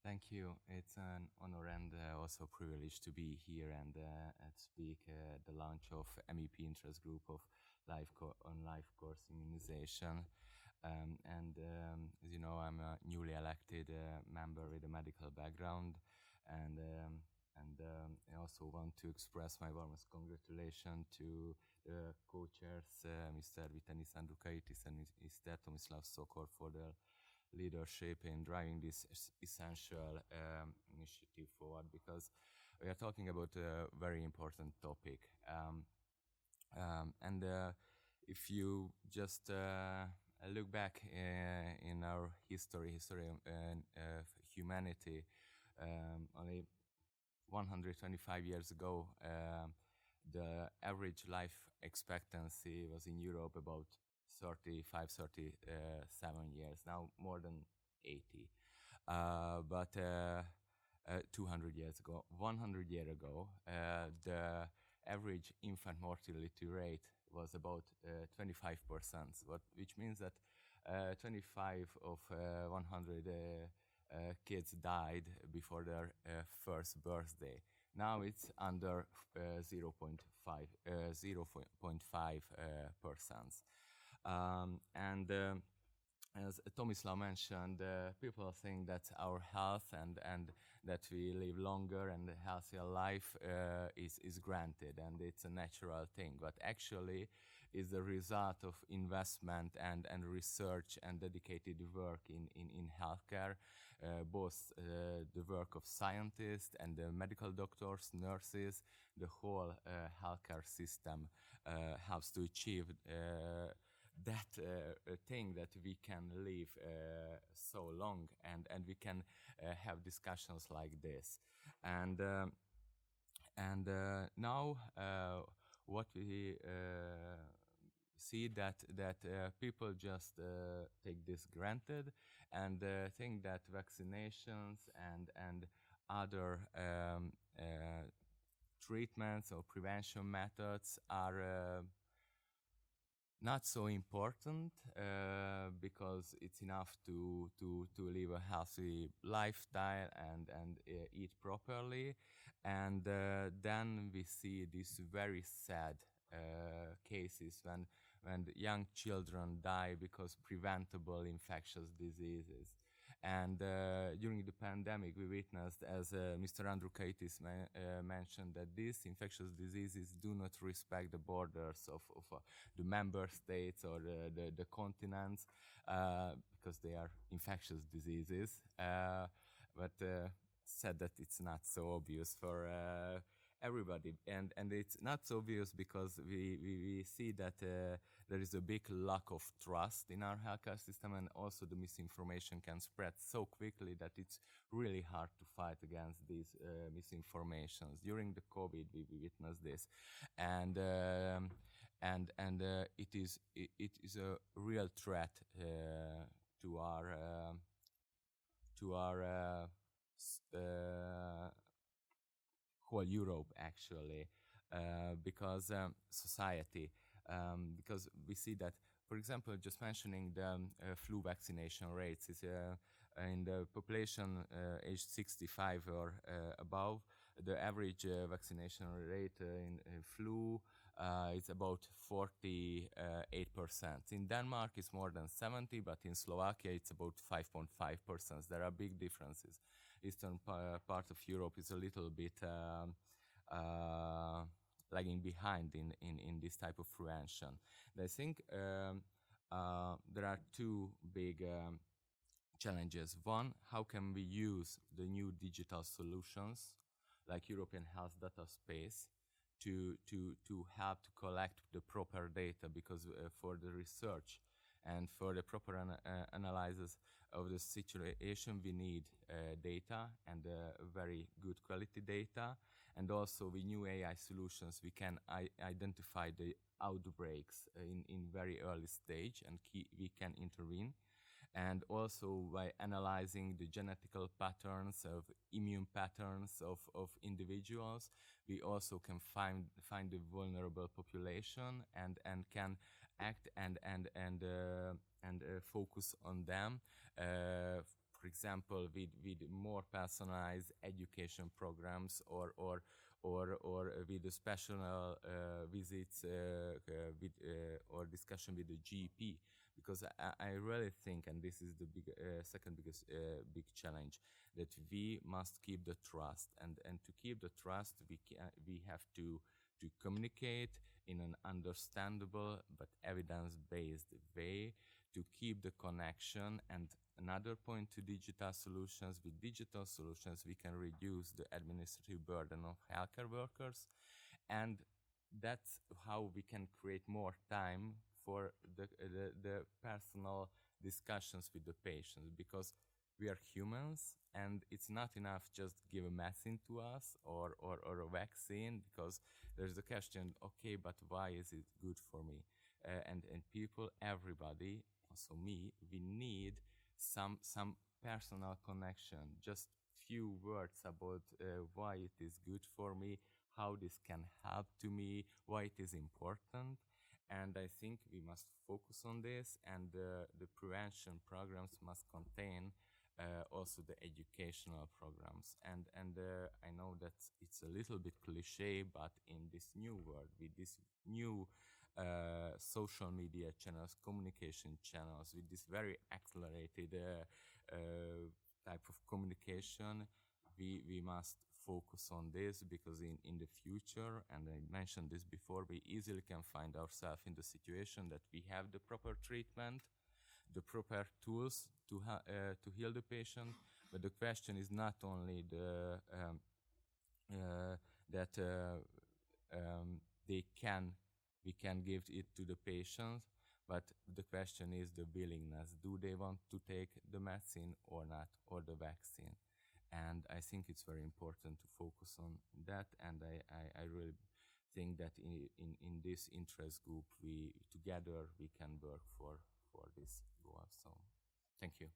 Thank you. It's an honor and also a privilege to be here and speak at the launch of MEP Interest Group of on life course immunization. As you know, I'm a newly elected member with a medical background, and I also want to express my warmest congratulations to the co-chairs, Mr. Vitanis Andrukaitis and Mr. Tomislav Sokor, for their leadership in driving this essential initiative forward, because we are talking about a very important topic. And if you just look back in our history of humanity, only 125 years ago, the average life expectancy was in Europe about 35, 37 years, now more than 80. But 200 years ago, 100 years ago, the average infant mortality rate was about 25%, which means that 25 of 100 kids died before their first birthday. Now it's under 0.5%. And as Tomislav mentioned, people think that our health and that we live longer and a healthier life is granted, and it's a natural thing. But actually, is the result of investment and research and dedicated work in healthcare, both the work of scientists and the medical doctors, nurses. The whole healthcare system helps to achieve that thing that we can live so long, and we can have discussions like this. And now what we see that people just take this granted and think that vaccinations and other treatments or prevention methods are not so important, because it's enough to live a healthy lifestyle and eat properly. And then we see these very sad cases when the young children die because preventable infectious diseases. And during the pandemic, we witnessed, as Mr. Andrukaitis mentioned, that these infectious diseases do not respect the borders of the member states or the continents, because they are infectious diseases. But said that it's not so obvious for everybody, and it's not so obvious because we see that there is a big lack of trust in our healthcare system, and also the misinformation can spread so quickly that it's really hard to fight against these misinformations. During the COVID, we witnessed this, and it is a real threat to our whole Europe, actually, because society, because we see that, for example, just mentioning the flu vaccination rates is in the population aged 65 or above, the average vaccination rate in flu is about 48%. In Denmark, it's more than 70, but in Slovakia, it's about 5.5%. There are big differences. Eastern part of Europe is a little bit lagging behind in this type of prevention. I think there are two big challenges. One, how can we use the new digital solutions like European Health Data Space to help to collect the proper data, because for the research and for the proper analysis of the situation, we need data, and very good quality data. And also with new AI solutions, we can identify the outbreaks in very early stage, and we can intervene. And also by analyzing the genetical patterns of immune patterns of individuals, we also can find the vulnerable population and can act and focus on them, for example, with more personalized education programs, or with the special visits with or discussion with the GP, because I really think, and this is the second biggest big challenge, that we must keep the trust, and to keep the trust, we have to communicate in an understandable but evidence-based way, to keep the connection. And another point to digital solutions: with digital solutions we can reduce the administrative burden of healthcare workers, and that's how we can create more time for the personal discussions with the patients, because we are humans, and it's not enough just give a medicine to us, or a vaccine, because there's the question, okay, but why is it good for me? And people, everybody, also me, we need some personal connection, just few words about why it is good for me, how this can help to me, why it is important. And I think we must focus on this, and the prevention programs must contain also the educational programs. And I know that it's a little bit cliche, but in this new world, with this new social media channels, communication channels, with this very accelerated type of communication, we must focus on this, because in the future, and I mentioned this before, we easily can find ourselves in the situation that we have the proper treatment, the proper tools to heal the patient. But the question is not only that they can we can give it to the patient, but the question is the willingness. Do they want to take the medicine or not, or the vaccine? And I think it's very important to focus on that. And I really think that in this interest group, we together we can work for this goal. So thank you.